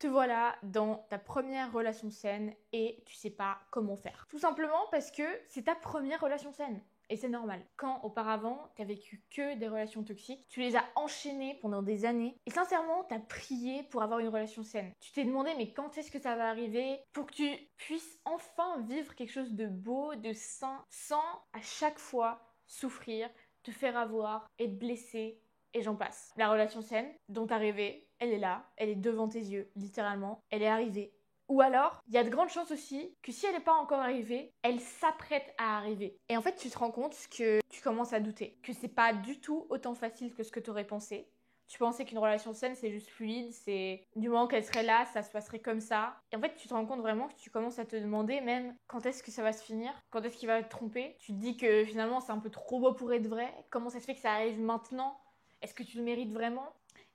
Te voilà dans ta première relation saine et tu sais pas comment faire. Tout simplement parce que c'est ta première relation saine. Et c'est normal. Quand auparavant, tu as vécu que des relations toxiques, tu les as enchaînées pendant des années et sincèrement, tu as prié pour avoir une relation saine. Tu t'es demandé mais quand est-ce que ça va arriver pour que tu puisses enfin vivre quelque chose de beau, de sain, sans à chaque fois souffrir, te faire avoir, être blessé et j'en passe. La relation saine dont tu as rêvé, elle est là, elle est devant tes yeux, littéralement, elle est arrivée. Ou alors, il y a de grandes chances aussi que si elle n'est pas encore arrivée, elle s'apprête à arriver. Et en fait, tu te rends compte que tu commences à douter, que c'est pas du tout autant facile que ce que tu aurais pensé. Tu pensais qu'une relation saine, c'est juste fluide, c'est du moment qu'elle serait là, ça se passerait comme ça. Et en fait, tu te rends compte vraiment que tu commences à te demander même quand est-ce que ça va se finir, quand est-ce qu'il va te tromper. Tu te dis que finalement, c'est un peu trop beau pour être vrai. Comment ça se fait que ça arrive maintenant? Est-ce que tu le mérites vraiment?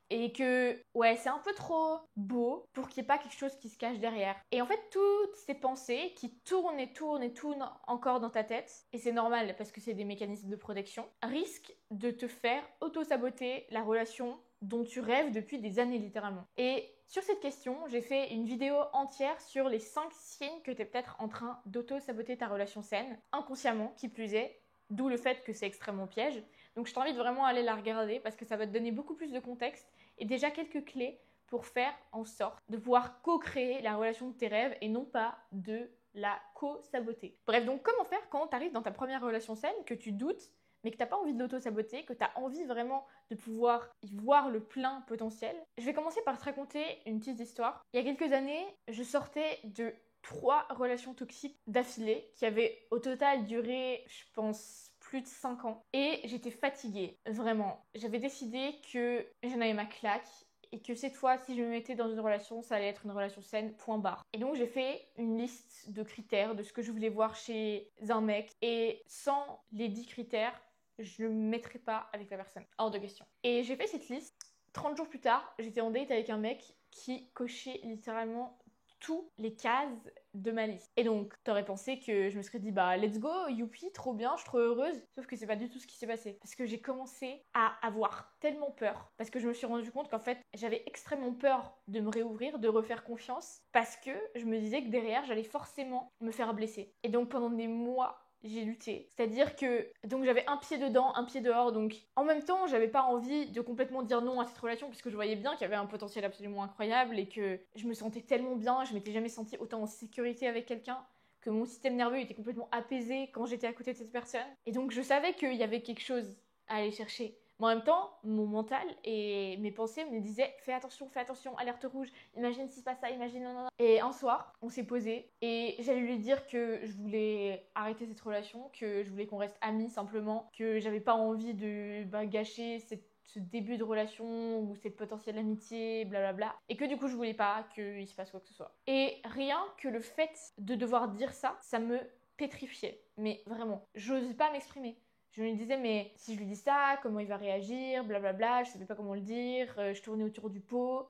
Et que, ouais, c'est un peu trop beau pour qu'il n'y ait pas quelque chose qui se cache derrière. Et en fait, toutes ces pensées qui tournent et tournent et tournent encore dans ta tête, et c'est normal parce que c'est des mécanismes de protection, risquent de te faire auto-saboter la relation dont tu rêves depuis des années littéralement. Et sur cette question, j'ai fait une vidéo entière sur les 5 signes que tu es peut-être en train d'auto-saboter ta relation saine, inconsciemment, qui plus est, d'où le fait que c'est extrêmement piège. Donc je t'invite vraiment à aller la regarder parce que ça va te donner beaucoup plus de contexte et déjà quelques clés pour faire en sorte de pouvoir co-créer la relation de tes rêves et non pas de la co-saboter. Bref, donc comment faire quand tu arrives dans ta première relation saine, que tu doutes, mais que tu n'as pas envie de l'auto-saboter, que tu as envie vraiment de pouvoir y voir le plein potentiel. Je vais commencer par te raconter une petite histoire. Il y a quelques années, je sortais de 3 relations toxiques d'affilée qui avaient au total duré, je pense, plus de 5 ans. Et j'étais fatiguée, vraiment. J'avais décidé que j'en avais ma claque et que cette fois, si je me mettais dans une relation, ça allait être une relation saine, point barre. Et donc, j'ai fait une liste de critères de ce que je voulais voir chez un mec. Et sans les 10 critères, je ne me mettrais pas avec la personne. Hors de question. Et j'ai fait cette liste. 30 jours plus tard, j'étais en date avec un mec qui cochait littéralement tous les cases de ma liste. Et donc, t'aurais pensé que je me serais dit, bah, let's go, youpi, trop bien, je suis trop heureuse. Sauf que c'est pas du tout ce qui s'est passé. Parce que j'ai commencé à avoir tellement peur. Parce que je me suis rendu compte qu'en fait, j'avais extrêmement peur de me réouvrir, de refaire confiance. Parce que je me disais que derrière, j'allais forcément me faire blesser. Et donc, pendant des mois, j'ai lutté. C'est-à-dire que donc j'avais un pied dedans, un pied dehors. Donc en même temps, j'avais pas envie de complètement dire non à cette relation puisque je voyais bien qu'il y avait un potentiel absolument incroyable et que je me sentais tellement bien, je m'étais jamais sentie autant en sécurité avec quelqu'un, que mon système nerveux était complètement apaisé quand j'étais à côté de cette personne. Et donc je savais qu'il y avait quelque chose à aller chercher. Mais en même temps, mon mental et mes pensées me disaient fais attention, alerte rouge, imagine si se passe ça, imagine non, non, non. Et un soir, on s'est posé et j'allais lui dire que je voulais arrêter cette relation, que je voulais qu'on reste amis simplement, que j'avais pas envie de gâcher ce début de relation ou cette potentielle amitié, blablabla. Et que du coup, je voulais pas qu'il se passe quoi que ce soit. Et rien que le fait de devoir dire ça, ça me pétrifiait. Mais vraiment, j'osais pas m'exprimer. Je me disais, mais si je lui dis ça, comment il va réagir, blablabla, je savais pas comment le dire, je tournais autour du pot.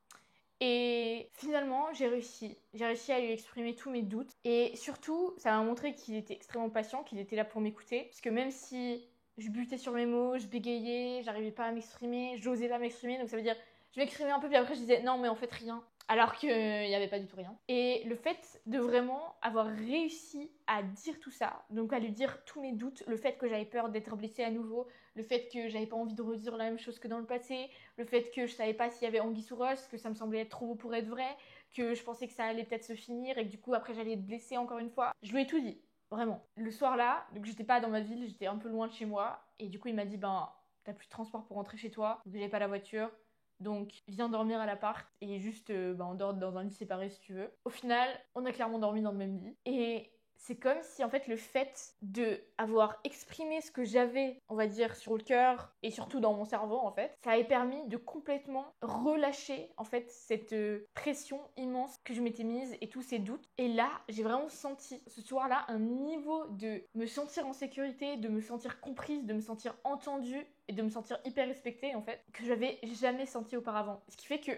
Et finalement, j'ai réussi. J'ai réussi à lui exprimer tous mes doutes. Et surtout, ça m'a montré qu'il était extrêmement patient, qu'il était là pour m'écouter. Parce que même si je butais sur mes mots, je bégayais, j'arrivais pas à m'exprimer, j'osais pas m'exprimer, donc ça veut dire, je m'exprimais un peu, puis après je disais, non, mais en fait, rien. Alors qu'il n'y avait pas du tout rien. Et le fait de vraiment avoir réussi à dire tout ça, donc à lui dire tous mes doutes, le fait que j'avais peur d'être blessée à nouveau, le fait que j'avais pas envie de redire la même chose que dans le passé, le fait que je savais pas s'il y avait anguille sous roche, que ça me semblait être trop beau pour être vrai, que je pensais que ça allait peut-être se finir et que du coup après j'allais être blessée encore une fois. Je lui ai tout dit, vraiment. Le soir là, donc j'étais pas dans ma ville, j'étais un peu loin de chez moi et du coup il m'a dit ben t'as plus de transport pour rentrer chez toi, donc j'avais pas la voiture. Donc viens dormir à l'appart et juste on dort dans un lit séparé si tu veux. Au final, on a clairement dormi dans le même lit. Et c'est comme si en fait le fait de avoir exprimé ce que j'avais, on va dire, sur le cœur et surtout dans mon cerveau en fait, ça avait permis de complètement relâcher en fait cette pression immense que je m'étais mise et tous ces doutes. Et là, j'ai vraiment senti ce soir-là un niveau de me sentir en sécurité, de me sentir comprise, de me sentir entendue et de me sentir hyper respectée en fait, que j'avais jamais senti auparavant. Ce qui fait que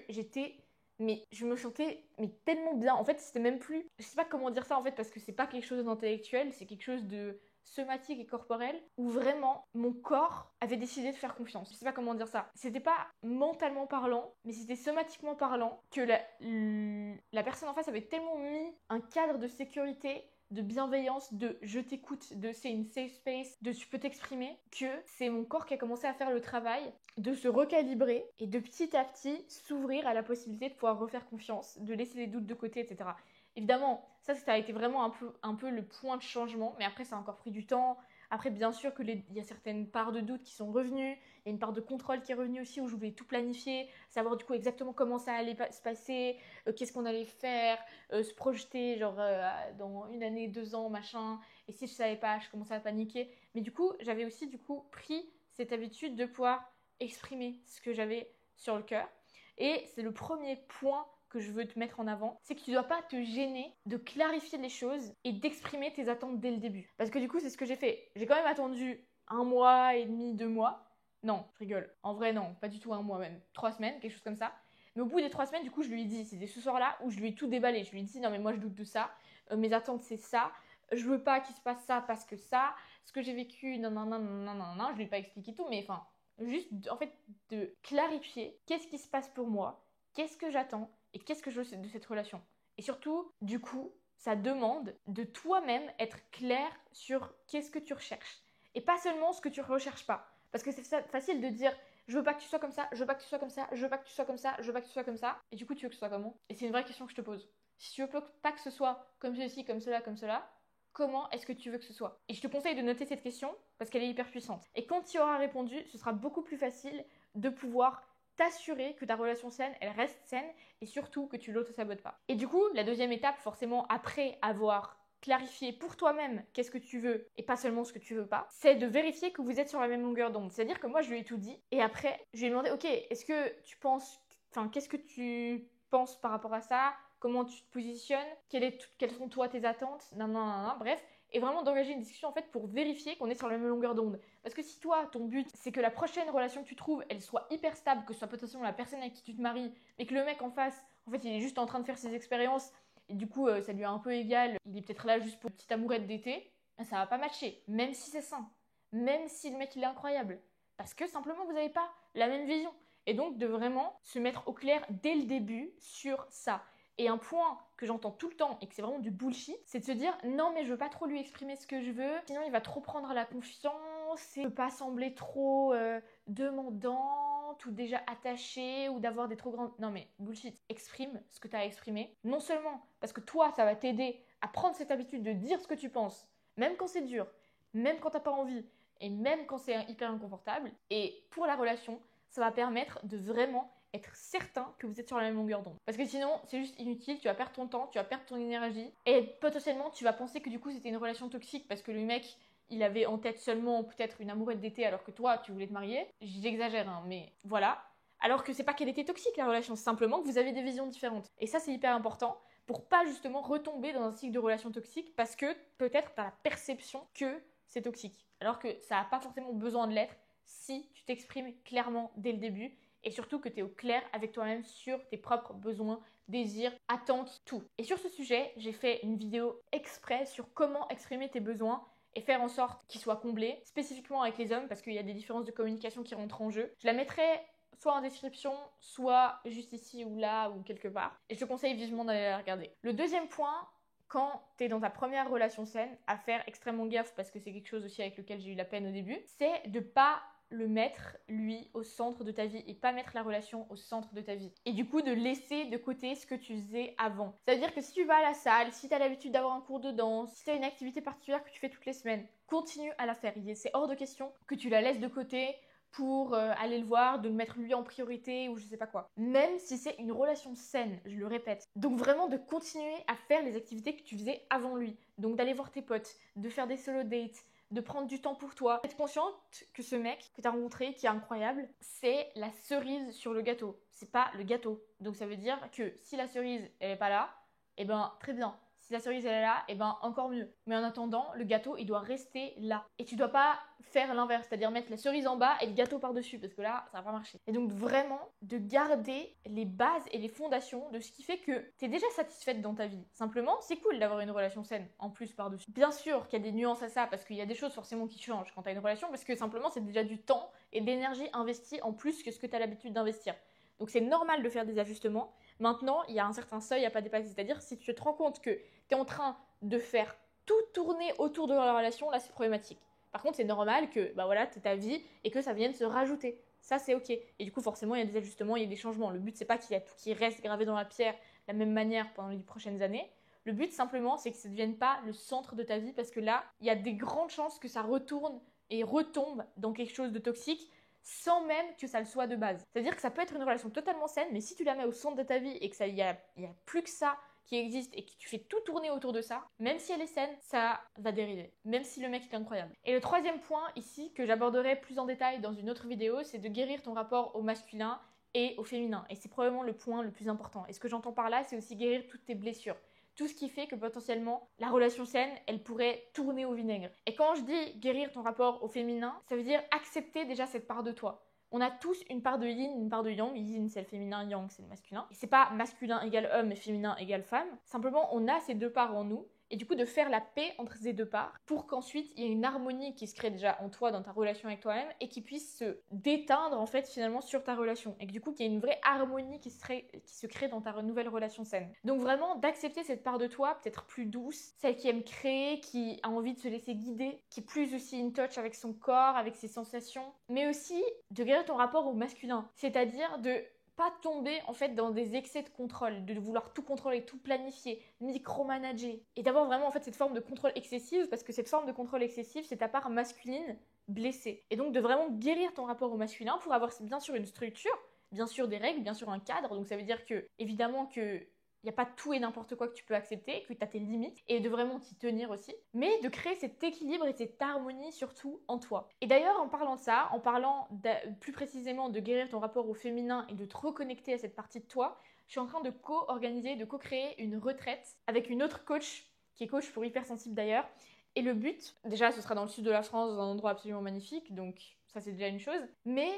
mais je me sentais tellement bien. En fait, c'était même plus. Je sais pas comment dire ça en fait, parce que c'est pas quelque chose d'intellectuel, c'est quelque chose de somatique et corporelle où vraiment mon corps avait décidé de faire confiance. Je sais pas comment dire ça. C'était pas mentalement parlant, mais c'était somatiquement parlant que la personne en face avait tellement mis un cadre de sécurité, de bienveillance, de je t'écoute, de c'est une safe space, de tu peux t'exprimer, que c'est mon corps qui a commencé à faire le travail de se recalibrer et de petit à petit s'ouvrir à la possibilité de pouvoir refaire confiance, de laisser les doutes de côté, etc. Évidemment, ça a été vraiment un peu le point de changement, mais après ça a encore pris du temps. Après, bien sûr qu'il y a certaines parts de doute qui sont revenues, il y a une part de contrôle qui est revenue aussi où je voulais tout planifier, savoir du coup exactement comment ça allait se passer, qu'est-ce qu'on allait faire, se projeter genre dans 1 année, 2 ans, machin. Et si je savais pas, je commençais à paniquer. Mais du coup, j'avais aussi du coup pris cette habitude de pouvoir exprimer ce que j'avais sur le cœur. Et c'est le premier point que je veux te mettre en avant, c'est que tu ne dois pas te gêner de clarifier les choses et d'exprimer tes attentes dès le début. Parce que du coup, c'est ce que j'ai fait. J'ai quand même attendu 1 mois et demi, 2 mois. Non, je rigole. En vrai, non, pas du tout 1 mois même. 3 semaines, quelque chose comme ça. Mais au bout des 3 semaines, du coup, je lui ai dit, c'était ce soir-là où je lui ai tout déballé. Je lui ai dit, non mais moi je doute de ça, mes attentes c'est ça, je veux pas qu'il se passe ça parce que ça, ce que j'ai vécu, non, non, non, non, non, non, je lui ai pas expliqué tout, mais enfin, juste en fait de clarifier qu'est-ce qui se passe pour moi, qu'est-ce que j'attends et qu'est-ce que je veux de cette relation. Et surtout, du coup, ça demande de toi-même être clair sur qu'est-ce que tu recherches. Et pas seulement ce que tu ne recherches pas. Parce que c'est facile de dire je veux pas que tu sois comme ça, je veux pas que tu sois comme ça, je veux pas que tu sois comme ça, je veux pas que tu sois comme ça. Et du coup, tu veux que ce soit comment? Et c'est une vraie question que je te pose. Si tu veux pas que ce soit comme ceci, comme cela, comment est-ce que tu veux que ce soit? Et je te conseille de noter cette question parce qu'elle est hyper puissante. Et quand tu auras répondu, ce sera beaucoup plus facile de pouvoir t'assurer que ta relation saine, elle reste saine et surtout que tu l'auto-sabotes pas. Et du coup, la deuxième étape, forcément, après avoir clarifié pour toi-même qu'est-ce que tu veux et pas seulement ce que tu veux pas, c'est de vérifier que vous êtes sur la même longueur d'onde. C'est-à-dire que moi, je lui ai tout dit et après, je lui ai demandé, ok, est-ce que tu penses, enfin, qu'est-ce que tu penses par rapport à ça? Comment tu te positionnes? Quelles sont toi tes attentes? Non, non, non, non, bref. Et vraiment d'engager une discussion en fait pour vérifier qu'on est sur la même longueur d'onde. Parce que si toi, ton but, c'est que la prochaine relation que tu trouves, elle soit hyper stable, que ce soit potentiellement la personne avec qui tu te maries, mais que le mec en face, en fait, il est juste en train de faire ses expériences, et du coup, ça lui est un peu égal, il est peut-être là juste pour une petite amourette d'été, ça va pas matcher, même si c'est sain, même si le mec il est incroyable. Parce que simplement, vous n'avez pas la même vision. Et donc, de vraiment se mettre au clair dès le début sur ça. Et un point que j'entends tout le temps et que c'est vraiment du bullshit, c'est de se dire non mais je veux pas trop lui exprimer ce que je veux, sinon il va trop prendre la confiance et ne pas sembler trop demandante ou déjà attachée ou d'avoir des trop grandes... Non mais bullshit, exprime ce que tu as exprimé. Non seulement parce que toi ça va t'aider à prendre cette habitude de dire ce que tu penses, même quand c'est dur, même quand t'as pas envie et même quand c'est hyper inconfortable. Et pour la relation, ça va permettre de vraiment être certain que vous êtes sur la même longueur d'onde. Parce que sinon, c'est juste inutile, tu vas perdre ton temps, tu vas perdre ton énergie, et potentiellement, tu vas penser que du coup, c'était une relation toxique parce que le mec, il avait en tête seulement peut-être une amourette d'été alors que toi, tu voulais te marier. J'exagère, hein, mais voilà. Alors que c'est pas qu'elle était toxique, la relation, c'est simplement que vous avez des visions différentes. Et ça, c'est hyper important pour pas justement retomber dans un cycle de relation toxique parce que peut-être tu as la perception que c'est toxique. Alors que ça n'a pas forcément besoin de l'être si tu t'exprimes clairement dès le début et surtout que tu es au clair avec toi-même sur tes propres besoins, désirs, attentes, tout. Et sur ce sujet, j'ai fait une vidéo exprès sur comment exprimer tes besoins et faire en sorte qu'ils soient comblés, spécifiquement avec les hommes parce qu'il y a des différences de communication qui rentrent en jeu. Je la mettrai soit en description, soit juste ici ou là ou quelque part. Et je te conseille vivement d'aller la regarder. Le deuxième point, quand tu es dans ta première relation saine, à faire extrêmement gaffe parce que c'est quelque chose aussi avec lequel j'ai eu la peine au début, c'est de pas le mettre, lui, au centre de ta vie et pas mettre la relation au centre de ta vie. Et du coup, de laisser de côté ce que tu faisais avant. Ça veut dire que si tu vas à la salle, si tu as l'habitude d'avoir un cours de danse, si tu as une activité particulière que tu fais toutes les semaines, continue à la faire. C'est hors de question que tu la laisses de côté pour aller le voir, de le mettre lui en priorité ou je sais pas quoi. Même si c'est une relation saine, je le répète. Donc vraiment de continuer à faire les activités que tu faisais avant lui. Donc d'aller voir tes potes, de faire des solo dates, de prendre du temps pour toi. Être consciente que ce mec que tu as rencontré, qui est incroyable, c'est la cerise sur le gâteau. C'est pas le gâteau. Donc ça veut dire que si la cerise, elle est pas là, eh ben très bien. Si la cerise elle est là, et ben encore mieux. Mais en attendant, le gâteau il doit rester là. Et tu dois pas faire l'inverse, c'est-à-dire mettre la cerise en bas et le gâteau par-dessus, parce que là, ça va pas marcher. Et donc vraiment, de garder les bases et les fondations de ce qui fait que tu es déjà satisfaite dans ta vie. Simplement, c'est cool d'avoir une relation saine, en plus par-dessus. Bien sûr qu'il y a des nuances à ça, parce qu'il y a des choses forcément qui changent quand tu as une relation, parce que simplement, c'est déjà du temps et de l'énergie investie en plus que ce que tu as l'habitude d'investir. Donc c'est normal de faire des ajustements. Maintenant, il y a un certain seuil à pas dépasser. C'est-à-dire, si tu te rends compte que tu es en train de faire tout tourner autour de la relation, là, c'est problématique. Par contre, c'est normal que, bah voilà, c'est ta vie et que ça vienne se rajouter. Ça, c'est ok. Et du coup, forcément, il y a des ajustements, il y a des changements. Le but, c'est pas qu'il y a tout qui reste gravé dans la pierre de la même manière pendant les prochaines années. Le but, simplement, c'est que ça ne devienne pas le centre de ta vie parce que là, il y a des grandes chances que ça retourne et retombe dans quelque chose de toxique sans même que ça le soit de base. C'est-à-dire que ça peut être une relation totalement saine, mais si tu la mets au centre de ta vie et que il y a plus que ça qui existe et que tu fais tout tourner autour de ça, même si elle est saine, ça va dériver. Même si le mec est incroyable. Et le troisième point ici, que j'aborderai plus en détail dans une autre vidéo, c'est de guérir ton rapport au masculin et au féminin. Et c'est probablement le point le plus important. Et ce que j'entends par là, c'est aussi guérir toutes tes blessures. Tout ce qui fait que potentiellement, la relation saine, elle pourrait tourner au vinaigre. Et quand je dis guérir ton rapport au féminin, ça veut dire accepter déjà cette part de toi. On a tous une part de yin, une part de yang. Yin, c'est le féminin, yang, c'est le masculin. Et c'est pas masculin égale homme et féminin égale femme. Simplement, on a ces deux parts en nous. Et du coup, de faire la paix entre ces deux parts pour qu'ensuite, il y ait une harmonie qui se crée déjà en toi, dans ta relation avec toi-même, et qui puisse se déteindre, en fait, finalement, sur ta relation. Et que du coup, qu'il y ait une vraie harmonie qui se crée dans ta nouvelle relation saine. Donc vraiment, d'accepter cette part de toi, peut-être plus douce, celle qui aime créer, qui a envie de se laisser guider, qui est plus aussi in touch avec son corps, avec ses sensations, mais aussi de guérir ton rapport au masculin. C'est-à-dire de pas tomber en fait dans des excès de contrôle, de vouloir tout contrôler, tout planifier, micromanager et d'avoir vraiment en fait cette forme de contrôle excessive parce que cette forme de contrôle excessif c'est ta part masculine blessée. Et donc de vraiment guérir ton rapport au masculin pour avoir bien sûr une structure, bien sûr des règles, bien sûr un cadre. Donc ça veut dire que évidemment que il n'y a pas tout et n'importe quoi que tu peux accepter, que tu as tes limites, et de vraiment t'y tenir aussi, mais de créer cet équilibre et cette harmonie surtout en toi. Et d'ailleurs, en parlant de ça, en parlant plus précisément de guérir ton rapport au féminin et de te reconnecter à cette partie de toi, je suis en train de co-organiser, de co-créer une retraite avec une autre coach, qui est coach pour hypersensible d'ailleurs. Et le but, déjà, ce sera dans le sud de la France, dans un endroit absolument magnifique, donc ça c'est déjà une chose, mais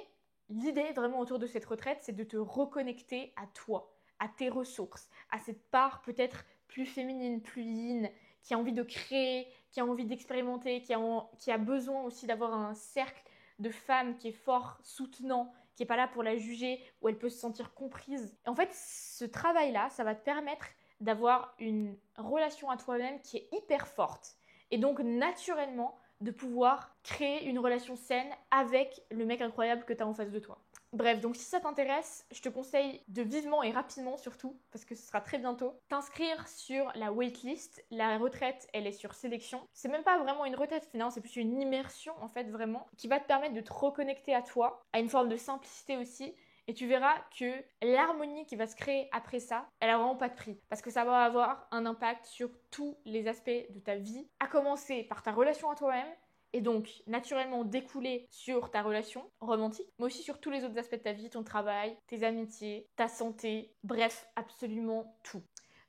l'idée vraiment autour de cette retraite, c'est de te reconnecter à toi, à tes ressources, à cette part peut-être plus féminine, plus yin, qui a envie de créer, qui a envie d'expérimenter, qui a besoin aussi d'avoir un cercle de femmes qui est fort, soutenant, qui n'est pas là pour la juger, où elle peut se sentir comprise. Et en fait, ce travail-là, ça va te permettre d'avoir une relation à toi-même qui est hyper forte. Et donc, naturellement, de pouvoir créer une relation saine avec le mec incroyable que tu as en face de toi. Bref, donc si ça t'intéresse, je te conseille de vivement et rapidement surtout, parce que ce sera très bientôt, t'inscrire sur la waitlist. La retraite, elle est sur sélection. C'est même pas vraiment une retraite finalement, c'est plus une immersion en fait vraiment, qui va te permettre de te reconnecter à toi, à une forme de simplicité aussi. Et tu verras que l'harmonie qui va se créer après ça, elle a vraiment pas de prix. Parce que ça va avoir un impact sur tous les aspects de ta vie, à commencer par ta relation à toi-même, et donc naturellement découler sur ta relation romantique, mais aussi sur tous les autres aspects de ta vie, ton travail, tes amitiés, ta santé, bref, absolument tout.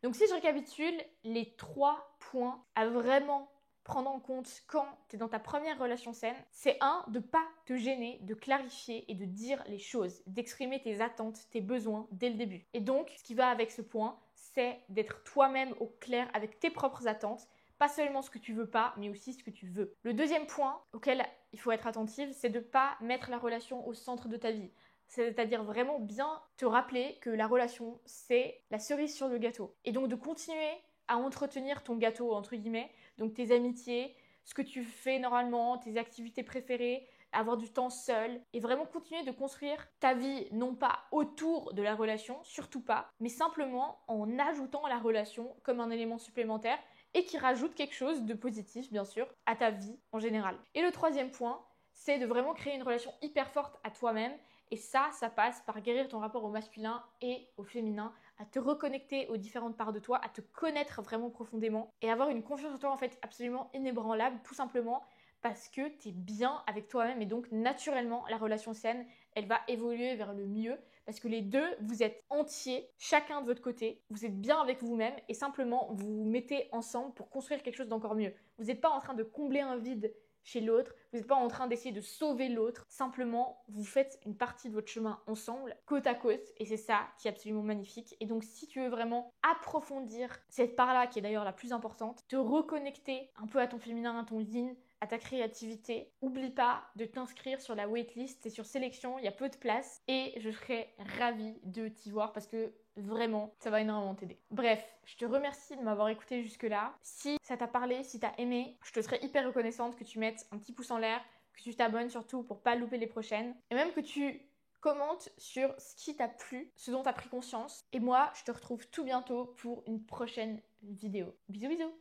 Donc si je récapitule les 3 points à vraiment prendre en compte quand tu es dans ta première relation saine, c'est de ne pas te gêner, de clarifier et de dire les choses, d'exprimer tes attentes, tes besoins dès le début. Et donc, ce qui va avec ce point, c'est d'être toi-même au clair avec tes propres attentes, pas seulement ce que tu veux pas, mais aussi ce que tu veux. Le deuxième point auquel il faut être attentif, c'est de ne pas mettre la relation au centre de ta vie. C'est-à-dire vraiment bien te rappeler que la relation, c'est la cerise sur le gâteau. Et donc de continuer à entretenir ton gâteau, entre guillemets, donc tes amitiés, ce que tu fais normalement, tes activités préférées, avoir du temps seul et vraiment continuer de construire ta vie, non pas autour de la relation, surtout pas, mais simplement en ajoutant la relation comme un élément supplémentaire et qui rajoute quelque chose de positif, bien sûr, à ta vie en général. Et le troisième point, c'est de vraiment créer une relation hyper forte à toi-même. Et ça passe par guérir ton rapport au masculin et au féminin, à te reconnecter aux différentes parts de toi, à te connaître vraiment profondément et avoir une confiance en toi en fait absolument inébranlable, tout simplement parce que tu es bien avec toi-même et donc naturellement la relation saine, elle va évoluer vers le mieux parce que les deux, vous êtes entiers, chacun de votre côté, vous êtes bien avec vous-même et simplement vous vous mettez ensemble pour construire quelque chose d'encore mieux. Vous n'êtes pas en train de combler un vide chez l'autre, vous n'êtes pas en train d'essayer de sauver l'autre, simplement vous faites une partie de votre chemin ensemble, côte à côte, et c'est ça qui est absolument magnifique. Et donc si tu veux vraiment approfondir cette part-là, qui est d'ailleurs la plus importante, te reconnecter un peu à ton féminin, à ton yin, à ta créativité, oublie pas de t'inscrire sur la waitlist, c'est sur sélection, il y a peu de place, et je serais ravie de t'y voir parce que vraiment, ça va énormément t'aider. Bref, je te remercie de m'avoir écouté jusque-là. Si ça t'a parlé, si t'as aimé, je te serais hyper reconnaissante que tu mettes un petit pouce en l'air, que tu t'abonnes surtout pour pas louper les prochaines, et même que tu commentes sur ce qui t'a plu, ce dont t'as pris conscience. Et moi, je te retrouve tout bientôt pour une prochaine vidéo. Bisous bisous!